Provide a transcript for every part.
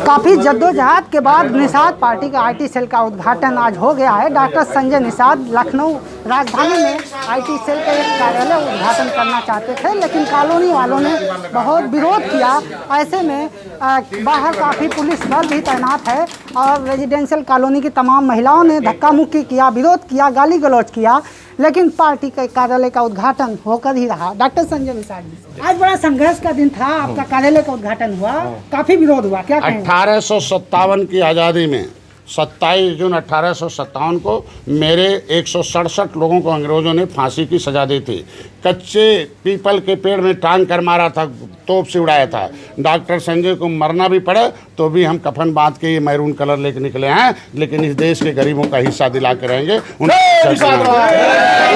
काफ़ी जद्दोजहद के बाद निषाद पार्टी का आईटी सेल का उद्घाटन आज हो गया है। डॉक्टर संजय निषाद लखनऊ राजधानी में आईटी सेल का एक कार्यालय उद्घाटन करना चाहते थे, लेकिन कॉलोनी वालों ने बहुत विरोध किया। ऐसे में बाहर काफ़ी पुलिस बल भी तैनात है और रेजिडेंशियल कॉलोनी की तमाम महिलाओं ने धक्का मुक्की किया, विरोध किया, गाली गलौज किया, लेकिन पार्टी के कार्यालय का उद्घाटन होकर ही रहा। डॉक्टर संजय निषाद जी, आज बड़ा संघर्ष का दिन था, आपका कार्यालय का उद्घाटन हुआ, काफी विरोध हुआ, क्या कहेंगे? 1857 की आज़ादी में 27 जून 1857 को मेरे 167 लोगों को अंग्रेज़ों ने फांसी की सज़ा दी थी। कच्चे पीपल के पेड़ में टांग कर मारा था, तोप से उड़ाया था। डॉक्टर संजय को मरना भी पड़े तो भी हम कफन बांध के ये मैरून कलर लेके निकले हैं, लेकिन इस देश के गरीबों का हिस्सा दिला के रहेंगे।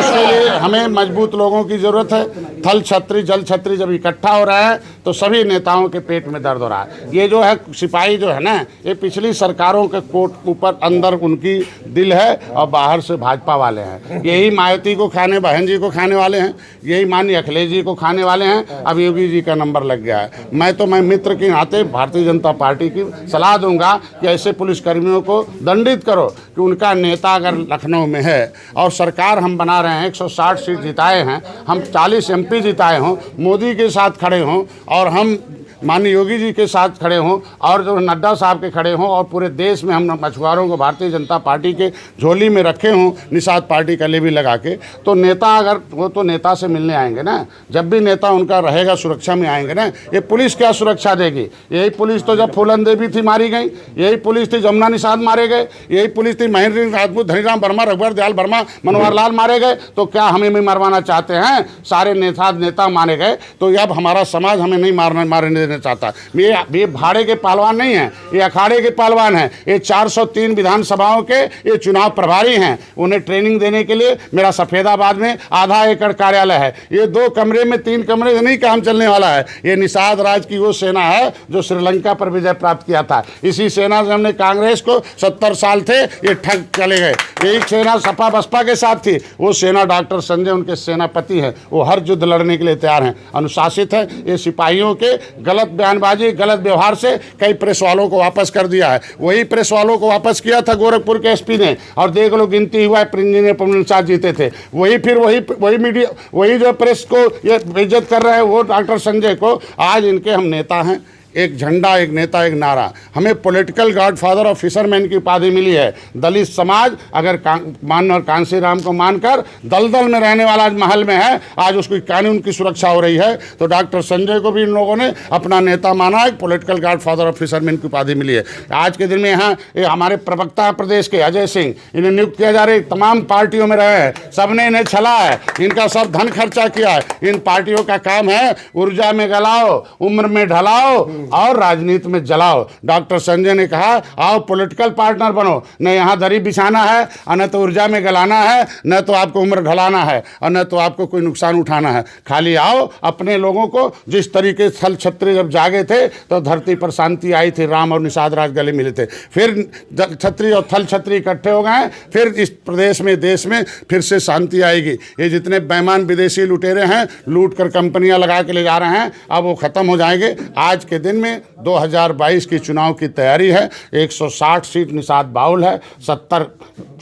उसके लिए हमें मजबूत लोगों की ज़रूरत है। थल छत्री जल छत्री जब इकट्ठा हो रहा है तो सभी नेताओं के पेट में दर्द हो रहा है। ये जो है सिपाही जो है ना, ये पिछली सरकारों के कोट ऊपर अंदर उनकी दिल है और बाहर से भाजपा वाले हैं। यही मायावती को खाने, बहन जी को खाने वाले हैं, यही माननीय अखिलेश जी को खाने वाले हैं। अब योगी जी का नंबर लग गया है। मैं मित्र के नाते भारतीय जनता पार्टी की सलाह दूंगा कि ऐसे पुलिसकर्मियों को दंडित करो कि उनका नेता अगर लखनऊ में है और सरकार हम बना रहे हैं, 160 सीट जिताए हैं, हम 40 MP जिताए हों, मोदी के साथ खड़े हों और हम माननीय योगी जी के साथ खड़े हों और जो नड्डा साहब के खड़े हों और पूरे देश में हम मछुआरों को भारतीय जनता पार्टी के झोली में रखे हों, निषाद पार्टी का लेबी लगा के, तो नेता अगर वो तो नेता से मिलने आएंगे ना। जब भी नेता उनका रहेगा सुरक्षा में आएंगे ना। ये पुलिस क्या सुरक्षा देगी? यही पुलिस तो जब फूलन देवी थी मारी गई, यही पुलिस थी जमुना निषाद मारे गए, यही पुलिस थी महेंद्र राजपूत, धनीराम वर्मा, रघुवर दयाल वर्मा, मनोहर लाल मारे गए। तो क्या हमें भी मरवाना चाहते हैं? सारे नेता मारे गए तो अब हमारा समाज हमें नहीं मारने चाहता। ये भाड़े के पहलवान नहीं है, ये अखाड़े के पहलवान हैं। ये 403 विधानसभाओं के ये चुनाव प्रभारी हैं। उन्हें ट्रेनिंग देने के लिए मेरा सफेदाबाद में आधा एकड़ कार्यालय है। ये 2 कमरे में 3 कमरे से नहीं काम चलने वाला है। ये निषाद राज की वो सेना है जो श्रीलंका पर विजय प्राप्त किया था। इसी सेना से हमने कांग्रेस को 70 साल थे ये ठग चले गए। यही सेना सपा बसपा के साथ थी। वो सेना डॉक्टर संजय उनके सेनापति हैं। वो हर युद्ध लड़ने के लिए तैयार हैं, अनुशासित है। ये सिपाहियों के गलत बयानबाजी, गलत व्यवहार से कई प्रेस वालों को वापस कर दिया है। वही प्रेस वालों को वापस किया था गोरखपुर के SP ने, और देख लो गिनती हुआ है इंजीनियर पवन साथ जीते थे। वही मीडिया, वही जो प्रेस को ये बेइज्जत कर रहे हैं वो डॉक्टर संजय को। आज इनके हम नेता हैं, एक झंडा, एक नेता, एक नारा। हमें पॉलिटिकल गॉडफादर और फिशरमैन की उपाधि मिली है। दलित समाज अगर मान और कांसी राम को मानकर दलदल में रहने वाला आज महल में है, आज उसकी कानून की सुरक्षा हो रही है। तो डॉक्टर संजय को भी इन लोगों ने अपना नेता माना, एक पॉलिटिकल गॉडफादर और फिशरमैन की उपाधि मिली है। आज के दिन में यहाँ हमारे प्रवक्ता प्रदेश के अजय सिंह, इन्हें नियुक्त किया जा रहे, तमाम पार्टियों में रहे हैं, सबने इन्हें छला है, इनका सब धन खर्चा किया है। इन पार्टियों का काम है ऊर्जा में गलाओ, उम्र में ढलाओ और राजनीति में जलाओ। डॉक्टर संजय ने कहा आओ पॉलिटिकल पार्टनर बनो, न यहाँ दरी बिछाना है, न तो ऊर्जा में गलाना है, न तो आपको उम्र ढलाना है, और न तो आपको कोई नुकसान उठाना है। खाली आओ अपने लोगों को, जिस तरीके थल छत्री जब जागे थे तो धरती पर शांति आई थी, राम और निषाद राज गले मिले थे। फिर छत्री और थल छत्री इकट्ठे हो गए, फिर इस प्रदेश में, देश में फिर से शांति आएगी। ये जितने बेईमान विदेशी लुटेरे हैं, लूट कर कंपनियां लगा के ले जा रहे हैं, अब वो खत्म हो जाएंगे। आज के दिन में 2022 की चुनाव की तैयारी है। 160 सीट निषाद बाउल है, 70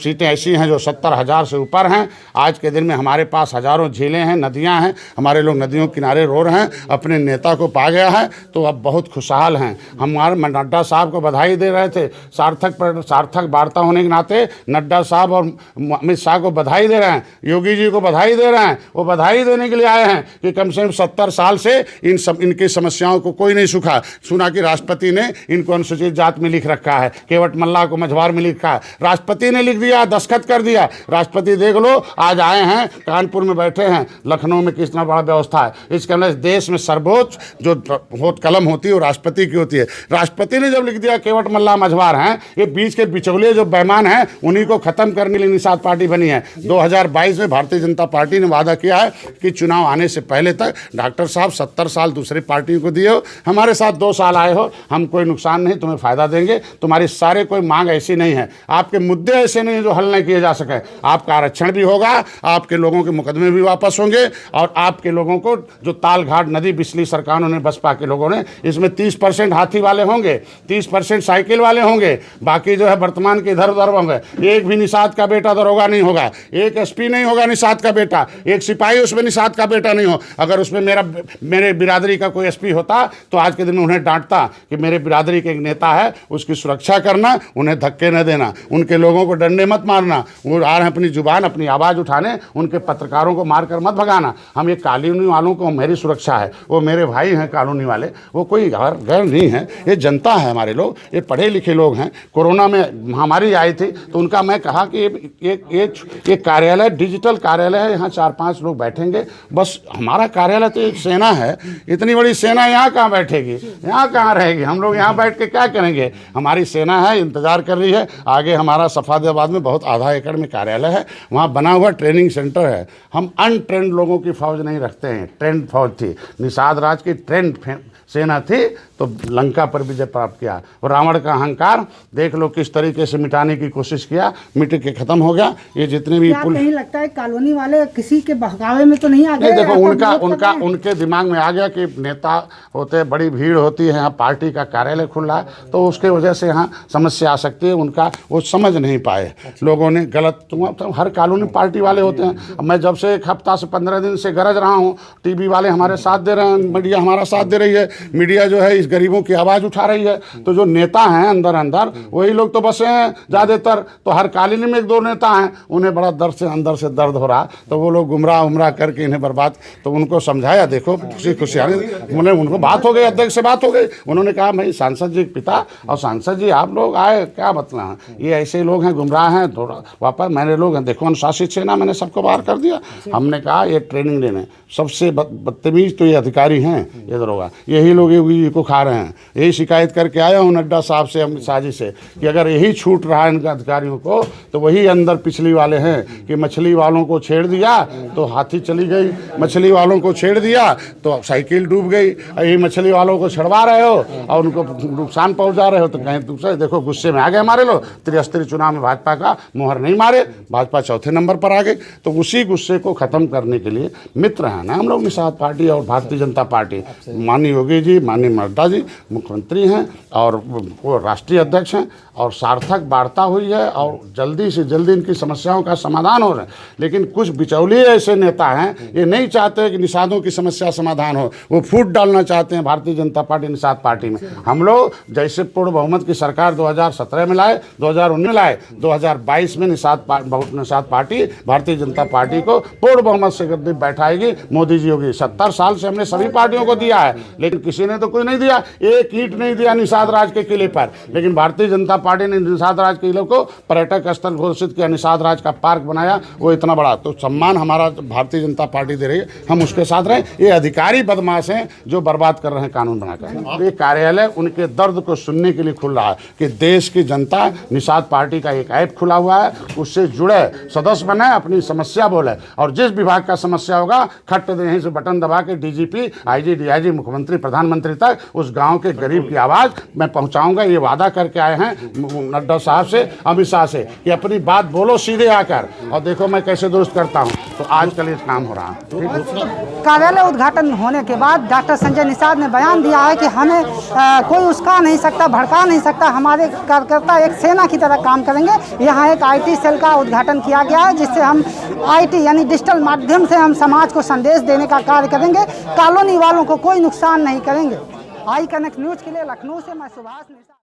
सीटें ऐसी हैं जो 70,000 से ऊपर हैं। आज के दिन में हमारे पास हज़ारों झीलें हैं, नदियां हैं, हमारे लोग नदियों किनारे रो रहे हैं। अपने नेता को पा गया है तो अब बहुत खुशहाल हैं। हमारे नड्डा साहब को बधाई दे रहे थे, सार्थक वार्ता होने के नाते नड्डा साहब और अमित शाह को बधाई दे रहे हैं, योगी जी को बधाई दे रहे हैं। वो बधाई देने के लिए आए हैं कि कम से कम 70 साल से इनकी समस्याओं को कोई नहीं सुना कि राष्ट्रपति ने इनको अनुसूचित जात में लिख रखा है, केवट मल्ला को मझवार में लिखा है, राष्ट्रपति ने लिख दिया, दस्तखत कर दिया। राष्ट्रपति देख लो आज आए हैं, कानपुर में बैठे हैं, लखनऊ में कितना बड़ा व्यवस्था है। इसके अंदर देश में सर्वोच्च जो कलम होती है वो राष्ट्रपति की होती है। राष्ट्रपति ने जब लिख दिया केवट मल्ला मझवार हैं, ये बीच के बिचौलिए जो बेईमान हैं उन्हीं को खत्म करने के लिए निषाद पार्टी बनी है। 2022 में भारतीय जनता पार्टी ने वादा किया है कि चुनाव आने से पहले तक डॉक्टर साहब 70 साल दूसरी पार्टियों को दिए हो, हमारे साथ साथ 2 साल आए हो, हम कोई नुकसान नहीं, तुम्हें फ़ायदा देंगे। तुम्हारी सारे कोई मांग ऐसी नहीं है, आपके मुद्दे ऐसे नहीं जो हल नहीं किए जा सके। आपका आरक्षण भी होगा, आपके लोगों के मुकदमे भी वापस होंगे, और आपके लोगों को जो तालघाट नदी बिजली सरकारों ने, बसपा के लोगों ने, इसमें 30% हाथी वाले होंगे, 30% साइकिल वाले होंगे, बाकी जो है वर्तमान के इधर उधर होंगे। एक भी निषाद का बेटा दरोगा नहीं होगा, एक एसपी नहीं होगा निषाद का बेटा, एक सिपाही उसमें निषाद का बेटा नहीं हो। अगर उसमें मेरे बिरादरी का कोई एसपी होता तो आज के दिन में उन्हें डांटता कि मेरे बिरादरी के एक नेता है, उसकी सुरक्षा करना, उन्हें धक्के न देना, उनके लोगों को डंडे मत मारना, वो आ रहे हैं अपनी जुबान, अपनी आवाज़ उठाने, उनके पत्रकारों को मारकर मत भगाना। हम ये कॉलोनी वालों को मेरी सुरक्षा है, वो मेरे भाई हैं कॉलोनी वाले, वो कोई गैर नहीं है, ये जनता है, हमारे लोग, ये पढ़े लिखे लोग हैं। कोरोना में महामारी आई थी तो उनका मैं कहा कि एक कार्यालय, डिजिटल कार्यालय है, यहाँ 4-5 लोग बैठेंगे बस। हमारा कार्यालय तो एक सेना है, इतनी बड़ी सेना यहाँ कहाँ बैठेगी, यहाँ कहाँ रहेगी, हम लोग यहाँ बैठ के क्या करेंगे। हमारी सेना है, इंतज़ार कर रही है। आगे हमारा सफादाबाद में बहुत आधा एकड़ में कार्यालय है, वहाँ बना हुआ ट्रेनिंग सेंटर है। हम अनट्रेंड लोगों की फौज नहीं रखते हैं, ट्रेंड फौज थी। निषाद राज की ट्रेंड सेना थी तो लंका पर विजय प्राप्त किया। और रावण का अहंकार देख लो किस तरीके से मिटाने की कोशिश किया, मिट के खत्म हो गया। ये जितने भी नहीं लगता है कॉलोनी वाले किसी के बहकावे में तो नहीं आ गए? देखो उनके दिमाग में आ गया कि नेता होते, बड़ी भीड़ होती है, यहाँ पार्टी का कार्यालय खुल रहा है, तो उसके वजह से यहाँ समस्या आ सकती है। उनका वो समझ नहीं पाए लोगों ने, गलत। तो हर कॉलोनी पार्टी वाले होते हैं। मैं जब से 1 हफ्ता से 15 दिन से गरज रहा हूँ, टीवी वाले हमारे साथ दे रहे हैं, मीडिया हमारा साथ दे रही है, मीडिया जो है इस गरीबों की आवाज़ उठा रही है। तो जो नेता हैं अंदर वही लोग तो बसे हैं ज़्यादातर। तो हर कॉलोनी में 1-2 नेता हैं, उन्हें बड़ा दर्द से अंदर से दर्द हो रहा, तो वो लोग गुमराह करके इन्हें बर्बाद। तो उनको समझाया, देखो खुशियाँ उनको बात हो गई, अध्यक्ष से बात हो गई। उन्होंने कहा भाई सांसद जी पिता और सांसद जी आप लोग आए, क्या मतलब है, ये ऐसे लोग हैं, गुमराह हैं, थोड़ा वापस मेरे लोग हैं। देखो अनुशासित सेना, मैंने सबको बाहर कर दिया। हमने कहा ये ट्रेनिंग देने सबसे बदतमीज तो ये अधिकारी हैं, ये दरोगा, यही लोग योगी को खा रहे हैं। यही शिकायत करके आया हूँ नड्डा साहब से, अमित शाह जी से, कि अगर यही छूट रहा है इनके अधिकारियों को तो वही अंदर पिछली वाले हैं कि मछली वालों को छेड़ दिया तो हाथी चली गई, मछली वालों को छेड़ दिया तो साइकिल डूब गई। यही मछली वालों को छड़वा रहे हो और उनको नुकसान पहुंचा रहे हो। तो कहीं दूसरे देखो गुस्से में आ गए हमारे लोग। 73 चुनाव में भाजपा का मोहर नहीं मारे, भाजपा चौथे नंबर पर आ गई। तो उसी गुस्से को ख़त्म करने के लिए मित्र हैं ना हम लोग, निषाद पार्टी और भारतीय जनता पार्टी। माननीय योगी जी, माननीय नड्डा जी मुख्यमंत्री हैं और वो राष्ट्रीय अध्यक्ष हैं, और सार्थक वार्ता हुई है और जल्दी से जल्दी इनकी समस्याओं का समाधान हो रहा है। लेकिन कुछ बिचौलिए ऐसे नेता हैं, ये नहीं चाहते कि निषादों की समस्या समाधान हो, वो फूट डालना चाहते हैं भारतीय जनता पार्टी निषाद पार्टी में। हम लोग जैसे पूर्ण बहुमत की सरकार 2017 में लाए, 2019 में लाए, 2022 में निषाद पार्टी भारतीय जनता पार्टी को पूर्ण बहुमत से बैठाएगी। मोदी जी होगी। 70 साल से हमने सभी पार्टियों को दिया है, लेकिन किसी ने तो कोई नहीं दिया, एक ईंट नहीं दिया निषाद राज के किले पर। लेकिन भारतीय जनता पार्टी ने निषाद राज किले को पर्यटक स्थल घोषित किया, निषाद राज का पार्क बनाया, वो इतना बड़ा। तो सम्मान हमारा भारतीय जनता पार्टी दे रही है, हम उसके साथ रहे। ये अधिकारी बदमाश हैं जो बर्बाद कर रहे हैं कानून बनाकर। ये कार्यालय उनके दर्द को सुनने के लिए खुल रहा है कि देश की जनता, निषाद पार्टी का एक ऐप खुला हुआ है, उससे जुड़े, सदस्य बने, अपनी समस्या बोले, और जिस विभाग का समस्या होगा खट दे यहीं से बटन दबा के डीजीपी, आईजी, डीआईजी, मुख्यमंत्री, प्रधानमंत्री तक उस गांव के गरीब की आवाज़ मैं पहुंचाऊंगा। ये वादा करके आए हैं नड्डा साहब से, अमित शाह से, कि अपनी बात बोलो सीधे आकर, और देखो मैं कैसे दुरुस्त करता हूं। तो आजकल ये काम हो रहा है। कार्यालय उद्घाटन होने के बाद डॉक्टर संजय निषाद ने बयान दिया है कि हमें कोई उस्का नहीं सकता, भड़का नहीं सकता, हमारे कार्यकर्ता एक सेना की तरह काम करेंगे। यहाँ एक IT सेल का उद्घाटन किया गया है, जिससे हम IT यानी डिजिटल माध्यम से हम समाज को संदेश देने का कार्य करेंगे, कॉलोनी वालों को कोई नुकसान नहीं करेंगे। आई कनेक्ट न्यूज़ के लिए लखनऊ से मैं सुभाष निषाद।